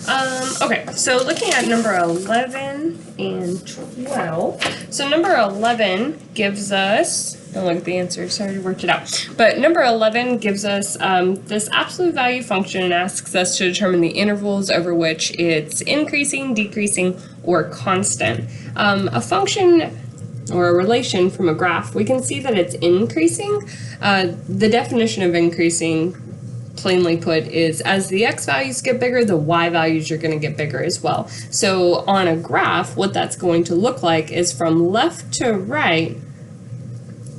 Okay, so looking at number 11 and 12. So number 11 gives us, don't look at the answers, I already worked it out. But number 11 gives us this absolute value function and asks us to determine the intervals over which it's increasing, decreasing, or constant. A function or a relation from a graph, we can see that it's increasing. The definition of increasing, plainly put, is as the x values get bigger, the y values are going to get bigger as well. So on a graph, what that's going to look like is from left to right,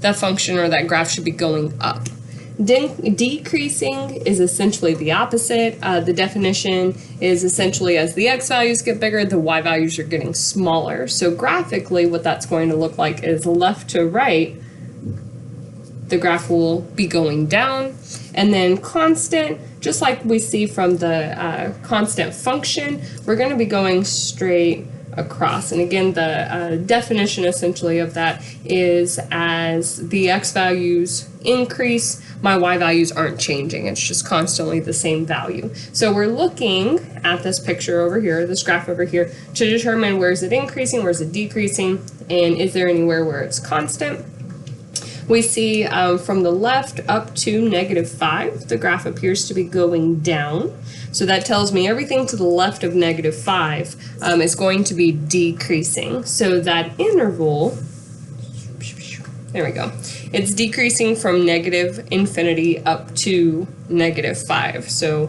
that function or that graph should be going up. Decreasing is essentially the opposite. The definition is essentially as the x values get bigger, the y values are getting smaller. So graphically, what that's going to look like is left to right, the graph will be going down. And then constant, just like we see from the constant function, we're going to be going straight across. And again, the definition essentially of that is as the x values increase, my y values aren't changing. It's just constantly the same value. So we're looking at this picture over here, this graph over here, to determine where is it increasing, where is it decreasing, and is there anywhere where it's constant. We see from the left up to -5, the graph appears to be going down. So that tells me everything to the left of -5 is going to be decreasing. So that interval, there we go, it's decreasing from -infinity up to -5. So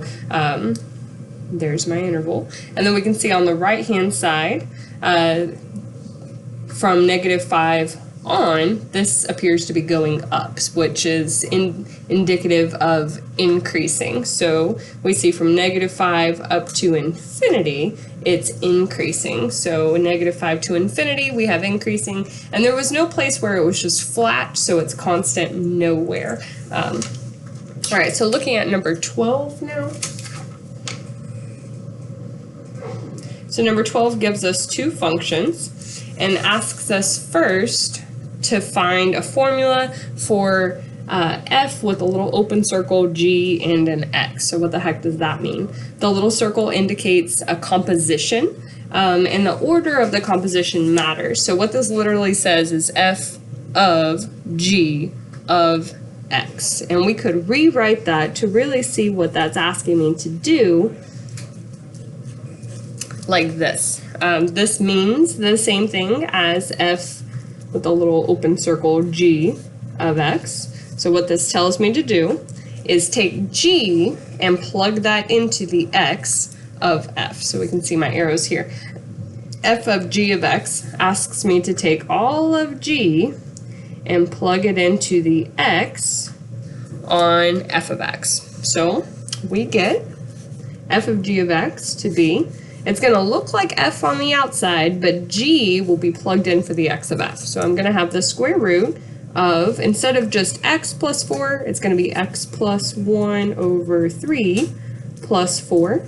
there's my interval. And then we can see on the right-hand side, from -5 on, this appears to be going up, which is indicative of increasing. So we see from -5 up to infinity, it's increasing. So -5 to infinity, we have increasing, and there was no place where it was just flat, so it's constant nowhere. All right, so looking at number 12 now. So number 12 gives us two functions and asks us first to find a formula for f with a little open circle, g, and an x. So what the heck does that mean? The little circle indicates a composition, and the order of the composition matters. So what this literally says is f of g of x. And we could rewrite that to really see what that's asking me to do like this. This means the same thing as f with a little open circle, g of x. So what this tells me to do is take g and plug that into the x of f. So we can see my arrows here. F of g of x asks me to take all of g and plug it into the x on f of x. So we get f of g of x to be, it's going to look like f on the outside, but g will be plugged in for the x of f. So I'm going to have the square root of, instead of just x plus 4, it's going to be x plus 1 over 3 plus 4.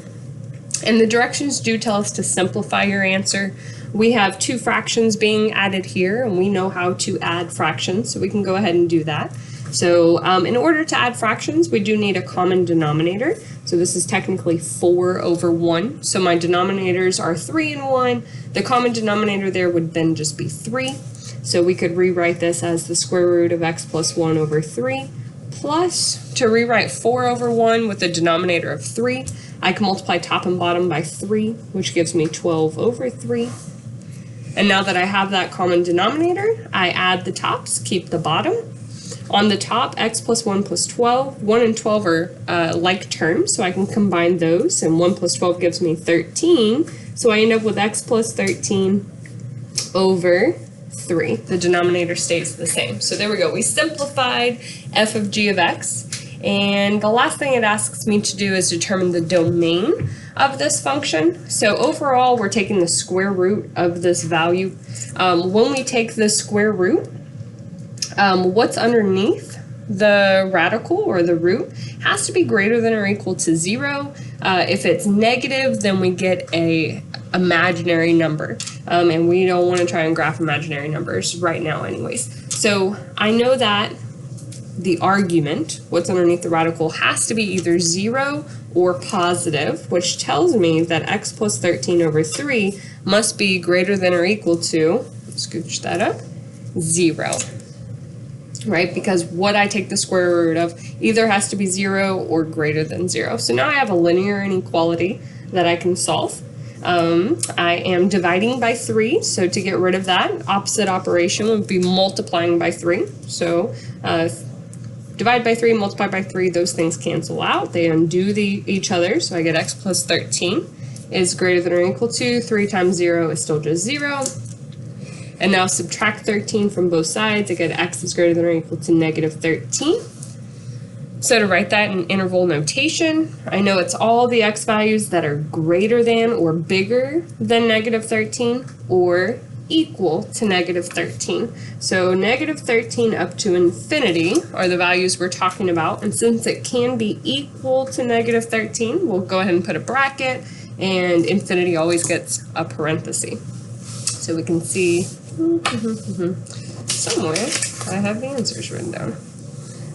And the directions do tell us to simplify your answer. We have two fractions being added here, and we know how to add fractions, so we can go ahead and do that. So in order to add fractions, we do need a common denominator. So this is technically 4 over 1. So my denominators are 3 and 1. The common denominator there would then just be 3. So we could rewrite this as the square root of x plus 1 over 3. Plus, to rewrite 4 over 1 with a denominator of 3, I can multiply top and bottom by 3, which gives me 12 over 3. And now that I have that common denominator, I add the tops, keep the bottom. On the top, x plus 1 plus 12. 1 and 12 are like terms, so I can combine those, and 1 plus 12 gives me 13. So I end up with x plus 13 over 3. The denominator stays the same. So there we go. We simplified f of g of x. And the last thing it asks me to do is determine the domain of this function. So overall, we're taking the square root of this value. When we take the square root, what's underneath the radical or the root has to be greater than or equal to 0. If it's negative, then we get a imaginary number, and we don't want to try and graph imaginary numbers right now anyways. So I know that the argument, what's underneath the radical, has to be either 0 or positive, which tells me that x plus 13 over 3 must be greater than or equal to, scooch that up, 0. Right? Because what I take the square root of either has to be 0 or greater than 0. So now I have a linear inequality that I can solve. I am dividing by 3, so to get rid of that, opposite operation would be multiplying by 3. So divide by 3, multiply by 3, those things cancel out. They undo each other, so I get x plus 13 is greater than or equal to 3 times 0 is still just 0. And now subtract 13 from both sides, I get x is greater than or equal to negative 13. So to write that in interval notation, I know it's all the x values that are greater than or bigger than negative 13 or equal to negative 13. So negative 13 up to infinity are the values we're talking about. And since it can be equal to negative 13, we'll go ahead and put a bracket, and infinity always gets a parenthesis. So we can see somewhere I have the answers written down.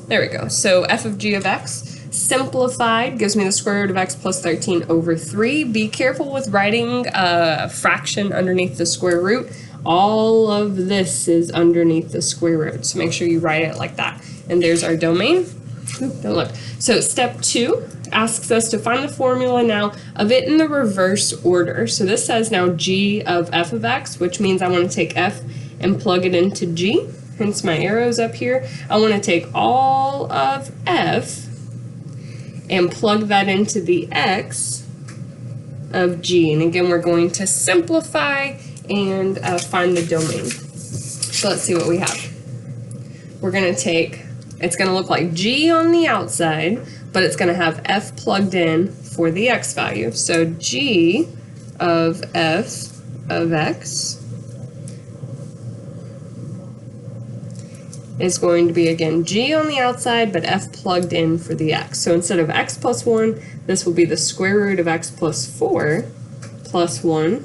There we go. So f of g of x simplified gives me the square root of x plus 13 over 3. Be careful with writing a fraction underneath the square root. All of this is underneath the square root, so make sure you write it like that. And there's our domain. Don't look. So step 2 asks us to find the formula now of it in the reverse order. So this says now g of f of x, which means I want to take f and plug it into g. Hence my arrows up here. I want to take all of f and plug that into the x of g. And again, we're going to simplify and find the domain. So let's see what we have. We're going to take, it's going to look like g on the outside, but it's going to have f plugged in for the x value. So g of f of x is going to be, again, g on the outside, but f plugged in for the x. So instead of x plus 1, this will be the square root of x plus 4 plus 1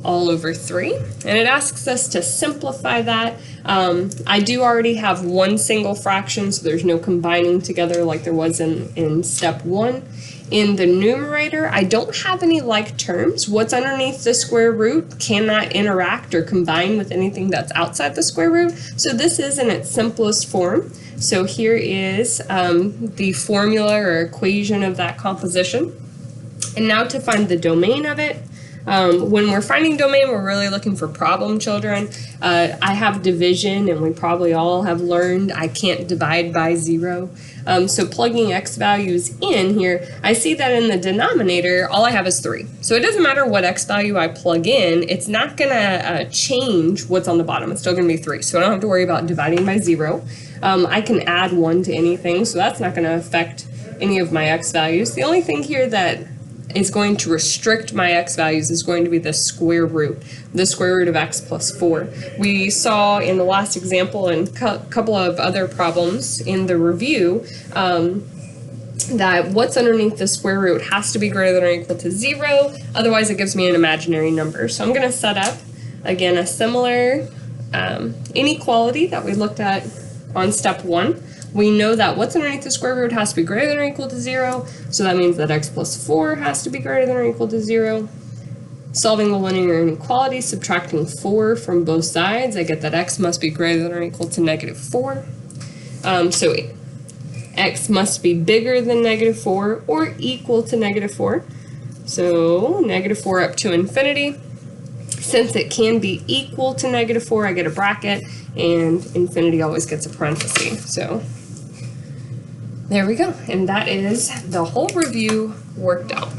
all over 3. And it asks us to simplify that. I do already have one single fraction, so there's no combining together like there was in step 1. In the numerator, I don't have any like terms. What's underneath the square root cannot interact or combine with anything that's outside the square root. So this is in its simplest form. So here is the formula or equation of that composition. And now to find the domain of it. When we're finding domain, we're really looking for problem children. I have division, and we probably all have learned I can't divide by 0. So plugging x values in here, I see that in the denominator, all I have is 3. So it doesn't matter what x value I plug in, it's not going to change what's on the bottom. It's still going to be 3. So I don't have to worry about dividing by 0. I can add 1 to anything, so that's not going to affect any of my x values. The only thing here that is going to restrict my x values is going to be the square root of x plus 4. We saw in the last example and a couple of other problems in the review that what's underneath the square root has to be greater than or equal to 0, otherwise it gives me an imaginary number. So I'm going to set up, again, a similar inequality that we looked at on step 1. We know that what's underneath the square root has to be greater than or equal to 0, so that means that x plus 4 has to be greater than or equal to 0. Solving the linear inequality, subtracting 4 from both sides, I get that x must be greater than or equal to negative 4. So x must be bigger than negative 4 or equal to negative 4. So negative 4 up to infinity. Since it can be equal to negative 4, I get a bracket, and infinity always gets a parenthesis. So there we go. And that is the whole review worked out.